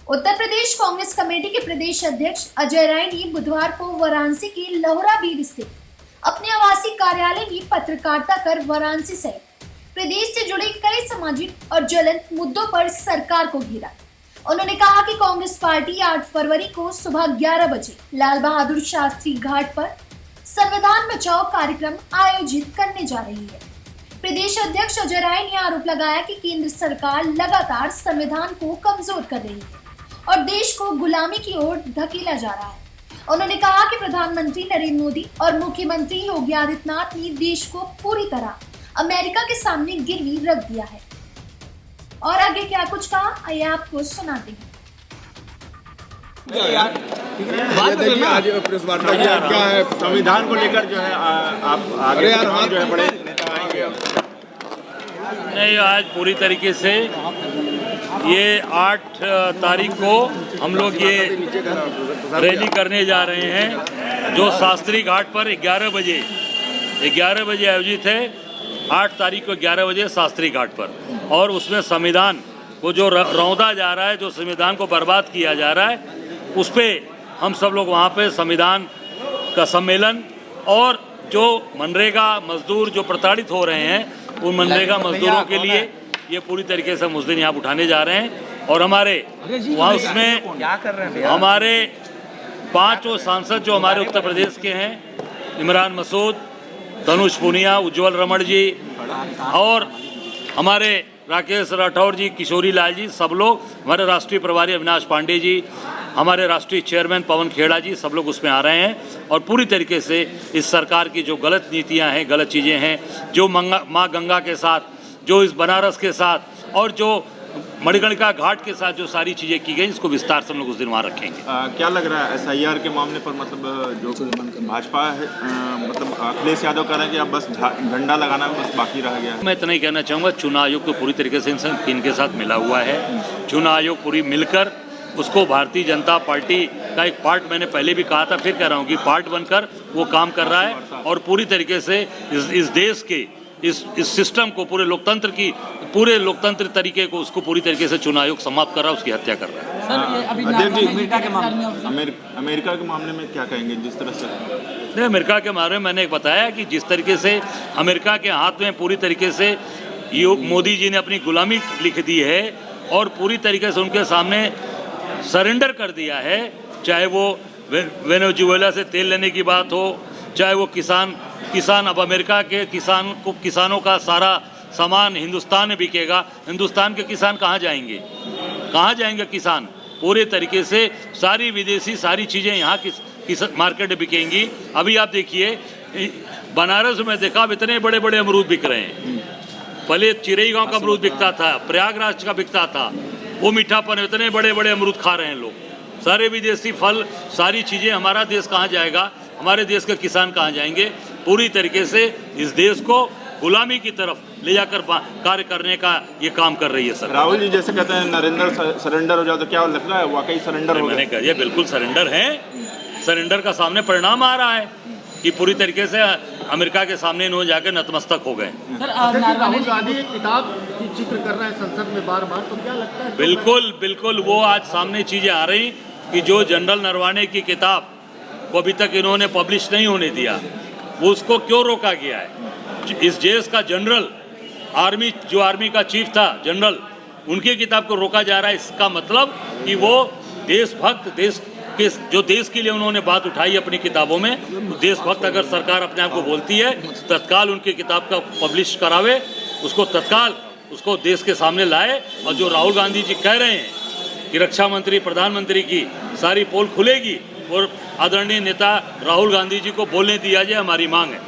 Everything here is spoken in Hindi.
उत्तर प्रदेश कांग्रेस कमेटी के प्रदेश अध्यक्ष अजय राय ने बुधवार को वाराणसी के लोहरा बीड स्थित अपने आवासीय कार्यालय में पत्रकारिता कर वाराणसी सहित प्रदेश से जुड़े कई सामाजिक और ज्वलंत मुद्दों पर सरकार को घेरा। उन्होंने कहा कि कांग्रेस पार्टी 8 फरवरी को सुबह 11 बजे लाल बहादुर शास्त्री घाट पर संविधान बचाओ कार्यक्रम आयोजित करने जा रही है। प्रदेश अध्यक्ष अजय राय ने आरोप लगाया कि केंद्र सरकार लगातार संविधान को कमजोर कर रही है और देश को गुलामी की ओर धकेला जा रहा है। उन्होंने कहा कि प्रधानमंत्री नरेंद्र मोदी और मुख्यमंत्री योगी आदित्यनाथ ने देश को पूरी तरह अमेरिका के सामने गिरवी रख दिया है। और आगे क्या कुछ कहा, आइए आपको सुनाते हैं। आज प्रेस वार्ता क्या है, संविधान को लेकर जो है आप आगे जो है बड़े नेता आएंगे? नहीं, आज पूरी तरीके से ये 8 तारीख को हम लोग ये रैली करने जा रहे हैं जो शास्त्री घाट पर 11 बजे आयोजित है। 8 तारीख को 11 बजे शास्त्री घाट पर, और उसमें संविधान को जो रौंदा जा रहा है, जो संविधान को बर्बाद किया जा रहा है, उस पर हम सब लोग वहाँ पे संविधान का सम्मेलन और जो मनरेगा मजदूर जो प्रताड़ित हो रहे हैं उन मनरेगा मजदूरों के लिए ये पूरी तरीके से मुद्दे यहाँ उठाने जा रहे हैं। और हमारे वहाँ उसमें हमारे 5 सांसद जो हमारे उत्तर प्रदेश के हैं, इमरान मसूद, तनुज पुनिया, उज्जवल रमण जी और हमारे राकेश राठौर जी, किशोरी लाल जी, सब लोग, हमारे राष्ट्रीय प्रभारी अविनाश पांडे जी, हमारे राष्ट्रीय चेयरमैन पवन खेड़ा जी, सब लोग उसमें आ रहे हैं। और पूरी तरीके से इस सरकार की जो गलत नीतियां हैं, गलत चीज़ें हैं, जो माँ गंगा के साथ, जो इस बनारस के साथ और जो मणिकर्णिका घाट के साथ जो सारी चीज़ें की गई, इसको विस्तार से हम लोग उस दिन वहाँ रखेंगे। क्या लग रहा है SIR के मामले पर, मतलब जो भाजपा है, मतलब अखिलेश यादव कह रहे हैं कि अब बस झंडा लगाना बस बाकी रह गया है? मैं इतना ही कहना चाहूँगा, चुनाव आयोग तो पूरी तरीके से इनके साथ मिला हुआ है। चुनाव आयोग पूरी मिलकर उसको भारतीय जनता पार्टी का एक पार्ट, मैंने पहले भी कहा था, फिर कह रहा हूँ कि पार्ट बनकर वो काम कर रहा है और पूरी तरीके से इस देश के इस सिस्टम को, पूरे लोकतंत्र तरीके को, उसको पूरी तरीके से चुनाव आयोग समाप्त कर रहा है, उसकी हत्या कर रहा है। सर, अभी अमेरिका के मामले में क्या कहेंगे? जिस तरह से नहीं, अमेरिका के बारे में मैंने बताया कि जिस तरीके से अमेरिका के हाथ में पूरी तरीके से मोदी जी ने अपनी गुलामी लिख दी है और पूरी तरीके से उनके सामने सरेंडर कर दिया है, चाहे वो वेनेजुएला से तेल लेने की बात हो, चाहे वो किसान अब अमेरिका के किसानों का सारा सामान हिंदुस्तान में बिकेगा। हिंदुस्तान के किसान कहाँ जाएंगे किसान? पूरे तरीके से सारी विदेशी सारी चीज़ें यहाँ किस मार्केट में बिकेंगी। अभी आप देखिए, बनारस में देखा, अब इतने बड़े बड़े अमरूद बिक रहे हैं। पहले चिरई गांव का अमरूद बिकता था, प्रयागराज का बिकता था, वो मीठापन, इतने बड़े बड़े अमरूद खा रहे हैं लोग। सारे विदेशी फल, सारी चीज़ें, हमारा देश कहाँ जाएगा? हमारे देश के किसान कहाँ जाएंगे? पूरी तरीके से इस देश को गुलामी की तरफ ले जाकर कार्य करने का ये काम कर रही है सर। राहुल जी जैसे कहते हैं नरेंद्र सरेंडर हो जाए, तो क्या लगता है वाकई सरेंडर हो? मैंने कहा ये बिल्कुल सरेंडर है। सरेंडर का सामने परिणाम आ रहा है कि पूरी तरीके से अमेरिका के सामने इन्होंने जाकर नतमस्तक हो गए। राहुल गांधी किताब की जिक्र कर रहा है संसद में बार-बार, तो क्या लगता है? बिल्कुल वो आज सामने चीजें आ रही कि जो जनरल नरवाने की किताब को अभी तक इन्होंने पब्लिश नहीं होने दिया, वो उसको क्यों रोका गया है? इस देश का जनरल, आर्मी का चीफ था जनरल, उनकी किताब को रोका जा रहा है। इसका मतलब कि वो देशभक्त, देश के लिए उन्होंने बात उठाई अपनी किताबों में, तो देशभक्त अगर सरकार अपने आप को बोलती है, तत्काल उनकी किताब का पब्लिश करावे, उसको देश के सामने लाए। और जो राहुल गांधी जी कह रहे हैं कि रक्षा मंत्री, प्रधानमंत्री की सारी पोल खुलेगी, और आदरणीय नेता राहुल गांधी जी को बोलने दिया जाए, हमारी मांग है।